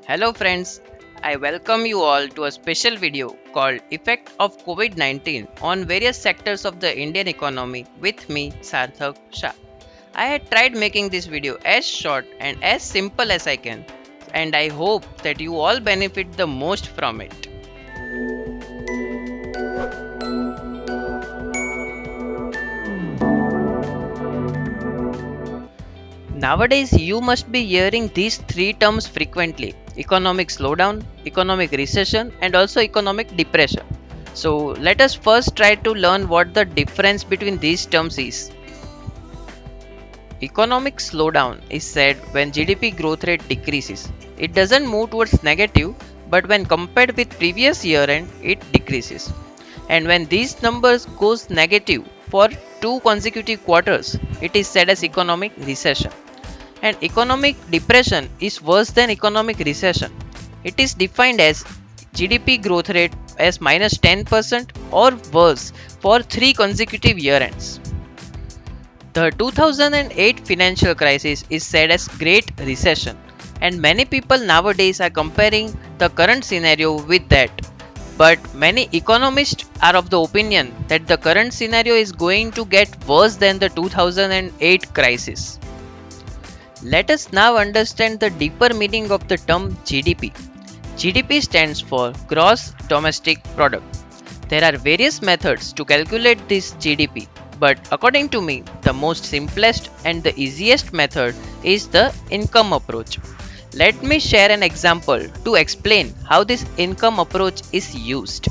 Hello friends, I welcome you all to a special video called Effect of COVID-19 on various sectors of the Indian economy with me Sarthak Shah. I had tried making this video as short and as simple as I can, and I hope that you all benefit the most from it. Nowadays, you must be hearing these three terms frequently: economic slowdown, economic recession, and also economic depression. So, let us first try to learn what the difference between these terms is. Economic slowdown is said when GDP growth rate decreases. It doesn't move towards negative, but when compared with previous year end, it decreases. And when these numbers goes negative for two consecutive quarters, it is said as economic recession. And economic depression is worse than economic recession. It is defined as GDP growth rate as minus 10% or worse for three consecutive year ends. The 2008 financial crisis is said as Great Recession, and many people nowadays are comparing the current scenario with that. But many economists are of the opinion that the current scenario is going to get worse than the 2008 crisis. Let us now understand the deeper meaning of the term GDP. GDP stands for Gross Domestic Product. There are various methods to calculate this GDP, but according to me, the most simplest and the easiest method is the income approach. Let me share an example to explain how this income approach is used.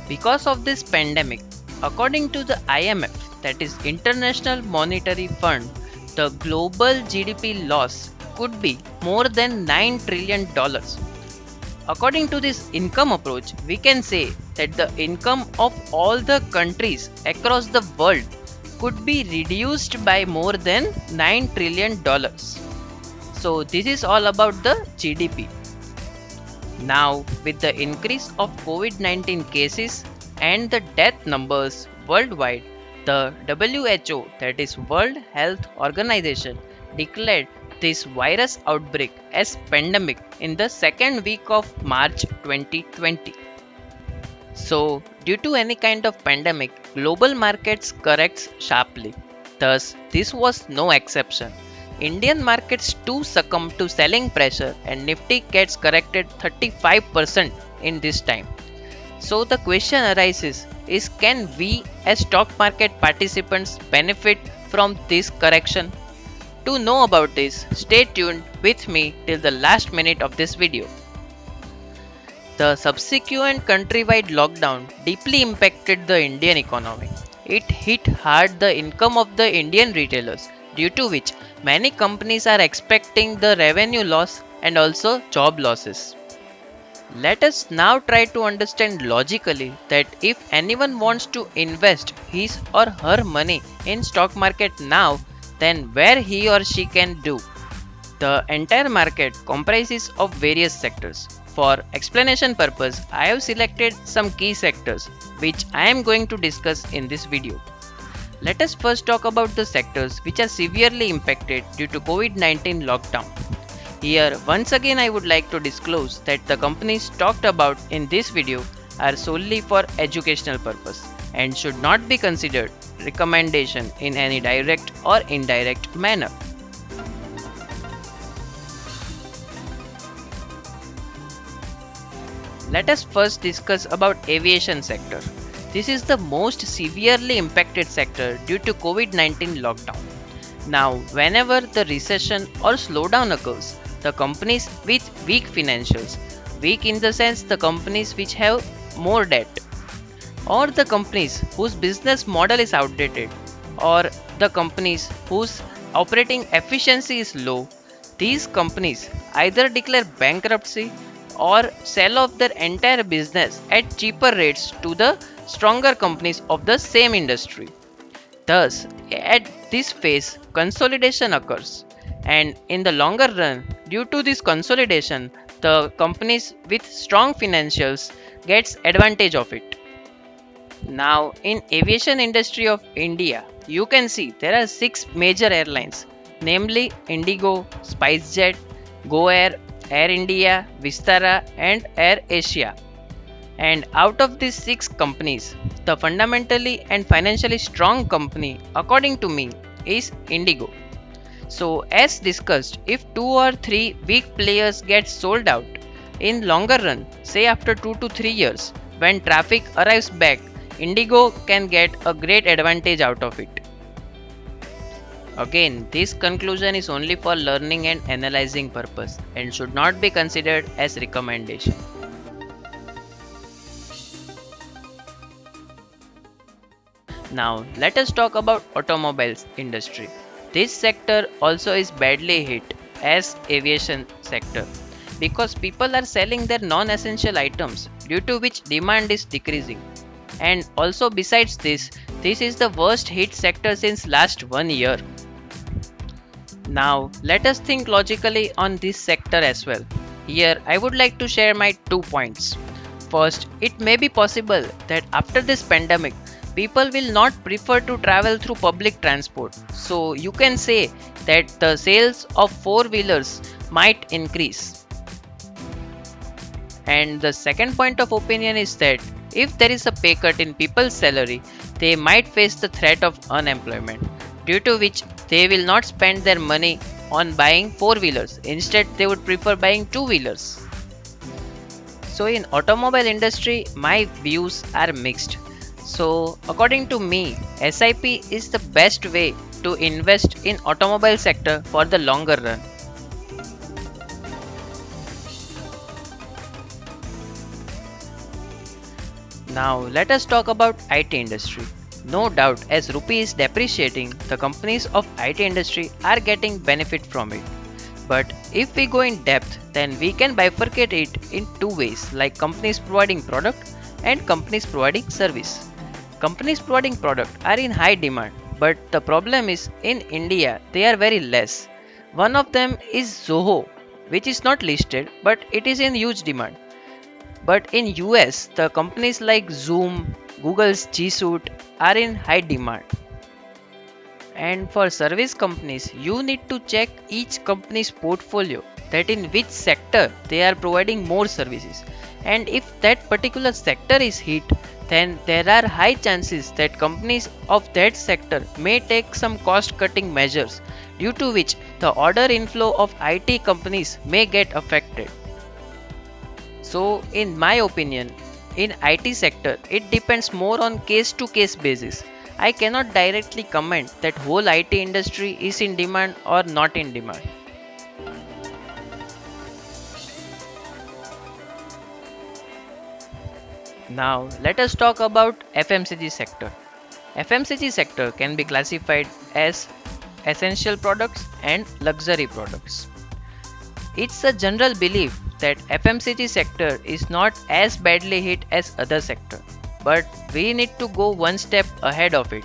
Because of this pandemic, according to the IMF, that is International Monetary Fund, the global GDP loss could be more than $9 trillion. According to this income approach, we can say that the income of all the countries across the world could be reduced by more than $9 trillion. So, this is all about the GDP. Now, with the increase of COVID 19 cases and the death numbers worldwide, the WHO, that is World Health Organization, declared this virus outbreak as pandemic in the second week of March 2020. So, due to any kind of pandemic, global markets corrects sharply. Thus, this was no exception. Indian markets too succumb to selling pressure and Nifty gets corrected 35% in this time. So the question arises is, can we as stock market participants benefit from this correction? To know about this, stay tuned with me till the last minute of this video. The subsequent countrywide lockdown deeply impacted the Indian economy. It hit hard the income of the Indian retailers, due to which many companies are expecting the revenue loss and also job losses. Let us now try to understand logically that if anyone wants to invest his or her money in stock market now, then where he or she can do. The entire market comprises of various sectors. For explanation purpose, I have selected some key sectors which I am going to discuss in this video. Let us first talk about the sectors which are severely impacted due to COVID-19 lockdown. Here, once again, I would like to disclose that the companies talked about in this video are solely for educational purpose and should not be considered recommendation in any direct or indirect manner. Let us first discuss about aviation sector. This is the most severely impacted sector due to COVID-19 lockdown. Now, whenever the recession or slowdown occurs, the companies with weak financials, weak in the sense the companies which have more debt, or the companies whose business model is outdated, or the companies whose operating efficiency is low, these companies either declare bankruptcy or sell off their entire business at cheaper rates to the stronger companies of the same industry. Thus, at this phase, consolidation occurs, and in the longer run, due to this consolidation, the companies with strong financials gets advantage of it. Now, in aviation industry of India, you can see there are six major airlines, namely Indigo, SpiceJet, GoAir, Air India, Vistara, and Air Asia. And out of these six companies, the fundamentally and financially strong company, according to me, is Indigo. So, as discussed, if two or three weak players get sold out in longer run, say after 2 to 3 years, when traffic arrives back, Indigo can get a great advantage out of it. Again, this conclusion is only for learning and analyzing purpose and should not be considered as recommendation. Now, let us talk about automobiles industry. This sector also is badly hit as aviation sector because people are selling their non-essential items due to which demand is decreasing. And also besides this is the worst hit sector since last 1 year. Now, let us think logically on this sector as well. Here, I would like to share my 2 points. First, it may be possible that after this pandemic, people will not prefer to travel through public transport. So, you can say that the sales of four wheelers might increase. And the second point of opinion is that if there is a pay cut in people's salary, they might face the threat of unemployment, due to which they will not spend their money on buying four wheelers. Instead, they would prefer buying two wheelers. So in automobile industry, my views are mixed. So according to me, SIP is the best way to invest in automobile sector for the longer run. Now let us talk about IT industry. No doubt, as rupee is depreciating, the companies of IT industry are getting benefit from it. But if we go in depth, then we can bifurcate it in two ways, like companies providing product and companies providing service. Companies providing product are in high demand, but the problem is in India they are very less. One of them is Zoho, which is not listed but it is in huge demand. But in US, the companies like Zoom, Google's G Suite are in high demand. And for service companies, you need to check each company's portfolio, that in which sector they are providing more services. And if that particular sector is hit, then there are high chances that companies of that sector may take some cost cutting measures, due to which the order inflow of IT companies may get affected. So, in my opinion, in IT sector, it depends more on case to case basis. I cannot directly comment that whole IT industry is in demand or not in demand. Now, let us talk about FMCG sector. FMCG sector can be classified as essential products and luxury products. It's a general belief that FMCG sector is not as badly hit as other sector, but we need to go one step ahead of it.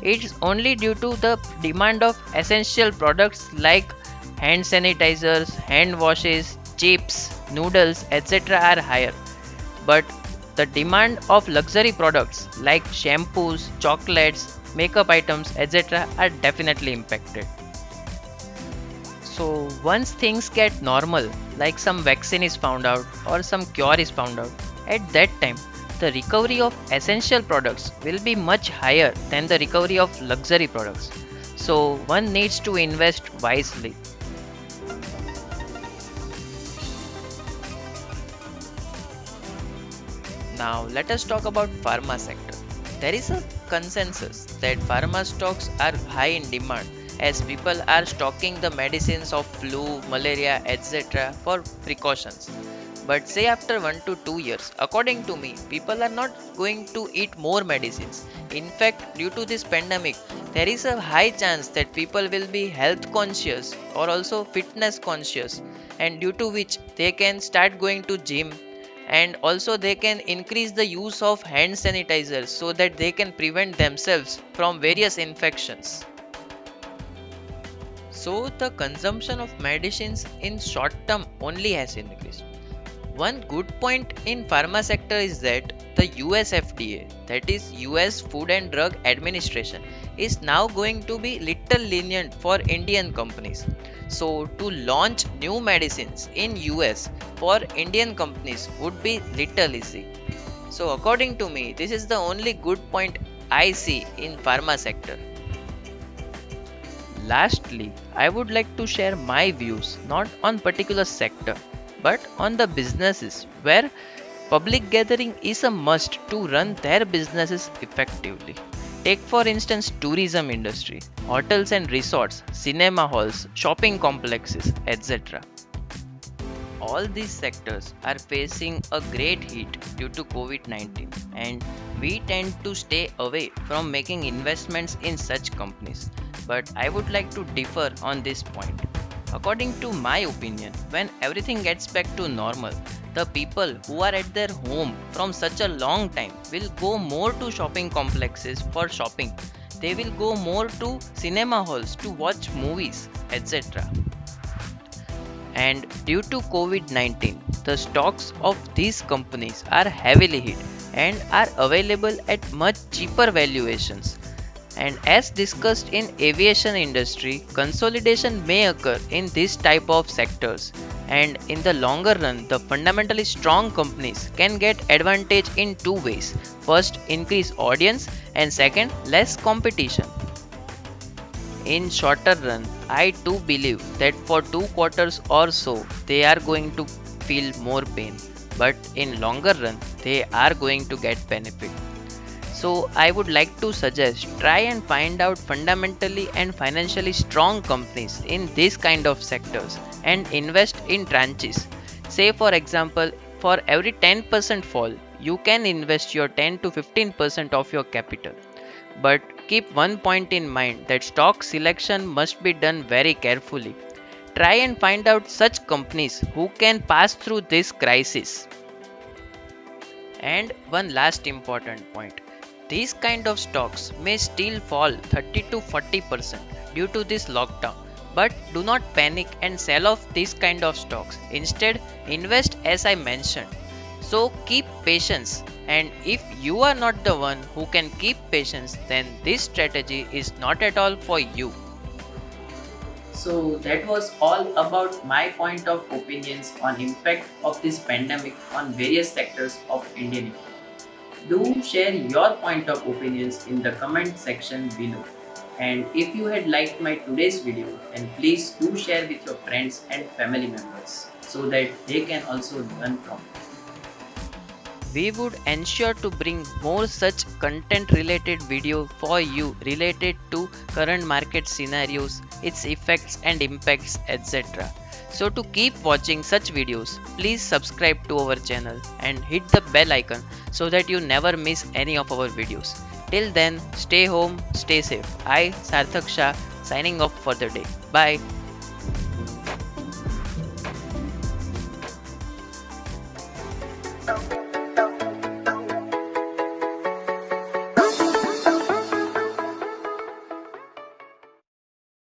It's only due to the demand of essential products like hand sanitizers, hand washes, chips, noodles, etc. are higher. But the demand of luxury products like shampoos, chocolates, makeup items, etc. are definitely impacted. So once things get normal, like some vaccine is found out or some cure is found out, at that time the recovery of essential products will be much higher than the recovery of luxury products. So one needs to invest wisely. Now let us talk about pharma sector. There is a consensus that pharma stocks are high in demand as people are stocking the medicines of flu, malaria, etc. for precautions. But say after 1 to 2 years, according to me, people are not going to eat more medicines. In fact, due to this pandemic, there is a high chance that people will be health conscious or also fitness conscious, and due to which they can start going to gym, and also they can increase the use of hand sanitizers so that they can prevent themselves from various infections. So the consumption of medicines in short term only has increased. One good point in pharma sector is that the US FDA, that is US Food and Drug Administration, is now going to be little lenient for Indian companies. So to launch new medicines in US for Indian companies would be little easy. So according to me, this is the only good point I see in pharma sector. Lastly, I would like to share my views not on particular sector but on the businesses where public gathering is a must to run their businesses effectively. Take for instance tourism industry, hotels and resorts, cinema halls, shopping complexes, etc. All these sectors are facing a great hit due to COVID 19, and we tend to stay away from making investments in such companies. But I would like to differ on this point. According to my opinion, when everything gets back to normal, the people who are at their home from such a long time will go more to shopping complexes for shopping. They will go more to cinema halls to watch movies, etc. And due to COVID 19, the stocks of these companies are heavily hit and are available at much cheaper valuations. And as discussed in aviation industry, consolidation may occur in this type of sectors. And in the longer run, the fundamentally strong companies can get advantage in two ways. First, increase audience, and second, less competition. In shorter run, I too believe that for 2 quarters or so they are going to feel more pain, but in longer run they are going to get benefit. So I would like to suggest try and find out fundamentally and financially strong companies in this kind of sectors and invest in tranches. Say for example, for every 10% fall, you can invest your 10 to 15% of your capital. But keep one point in mind that stock selection must be done very carefully. Try and find out such companies who can pass through this crisis. And one last important point. These kind of stocks may still fall 30 to 40% due to this lockdown. But do not panic and sell off these kind of stocks. Instead, invest as I mentioned. So keep patience, and if you are not the one who can keep patience, then this strategy is not at all for you. So that was all about my point of opinions on impact of this pandemic on various sectors of Indian economy. Do share your point of opinions in the comment section below. And if you had liked my today's video, then please do share with your friends and family members so that they can also learn from it. We would ensure to bring more such content related video for you related to current market scenarios, its effects and impacts, etc. So to keep watching such videos, please subscribe to our channel and hit the bell icon so that you never miss any of our videos. Till then, stay home, stay safe. I, Sarthak Shah, signing off for the day. Bye.